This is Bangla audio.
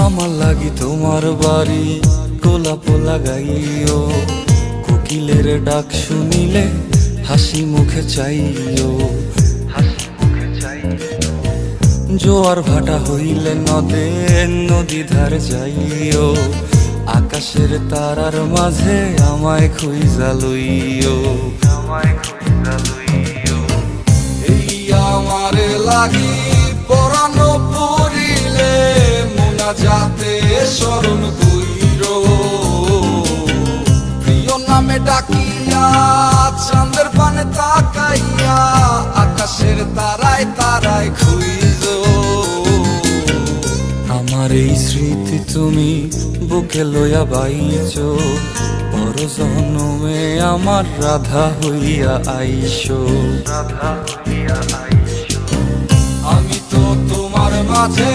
আমার লাগি তোমার বাড়ি গোলাপ লাগাইও, কোকিলের ডাক শুনিলে হাসি মুখে চাইও। জোয়ার ভাটা হইলে নদে নদী ধার যাইও, আকাশের তারার মাঝে আমায় খুঁজা লইও। এই আমারে লাগি পরানো পড়িলে মোনাজাতে স্মরণ কইরো, প্রিয় নামে ডাকিয়া চাঁদের পানে তাকাইয়া আকাশের তারায় তারায় খুঁজো। আমার এই স্মৃতি তুমি বুকে লইয়া বাইছো, পর জন্মে আমার রাধা হইয়া আইসো। আমি তো তোমার মাঝে